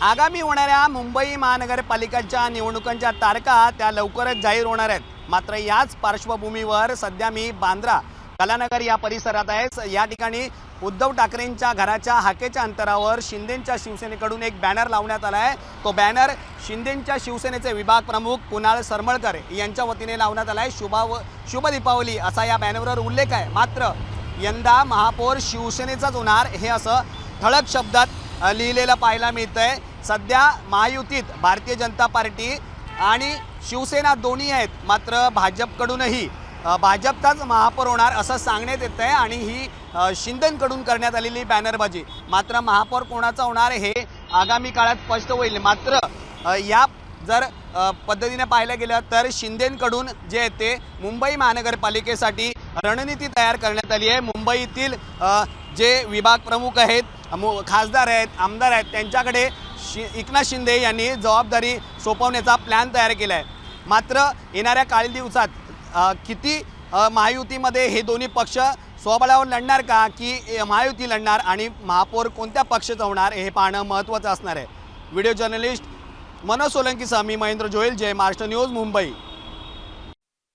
आगामी होणाऱ्या मुंबई महानगरपालिकेच्या निवडणुकांच्या तारखा त्या लवकरच जाहीर होणार आहेत। मात्र याच पार्श्वभूमीवर सध्या मी बांद्रा कलानगर या परिसरात आहे। या ठिकाणी उद्धव ठाकरेंच्या घराच्या हाकेच्या अंतरावर शिंदेंच्या शिवसेनेकडून एक बॅनर लावण्यात आला आहे। तो बॅनर शिंदेंच्या शिवसेनेचे विभाग प्रमुख कुणाल सरमळकर यांच्या वतीने लावण्यात आला आहे। शुभ दीपावली असा या बॅनरवर उल्लेख आहे। मात्र यंदा महापौर शिवसेनेचाच होणार हे असं ठळक शब्दात लिहिलेलं पाहायला मिळतंय। सध्या महायुतीत भारतीय जनता पार्टी आणि शिवसेना दोन्ही आहेत, मात्र भाजपकडूनही भाजपचाच महापौर होणार असं सांगण्यात येत आहे आणि ही शिंदेंकडून करण्यात आलेली बॅनरबाजी। मात्र महापौर कोणाचा होणार हे आगामी काळात स्पष्ट होईल। मात्र या जर पद्धतीने पाहायला गेलं तर शिंदेंकडून जे आहे ते मुंबई महानगरपालिकेसाठी रणनीती तयार करण्यात आली आहे। मुंबईतील जे विभाग प्रमुख आहेत, खासदार आहेत, आमदार आहेत, त्यांच्याकडे एकनाथ शिंदे यांनी जबाबदारी सोपवण्याचा प्लॅन तयार केला आहे। मात्र येणाऱ्या काही दिवसात किती महायुतीमध्ये हे दोन्ही पक्ष स्वबळावर लढणार का की महायुती लढणार आणि महापौर कोणत्या पक्षाचा होणार हे पाहणं महत्त्वाचं असणार आहे। व्हिडिओ जर्नलिस्ट मनोज सोलंकीसह मी महेंद्र जोयल, जय महाराष्ट्र न्यूज, मुंबई।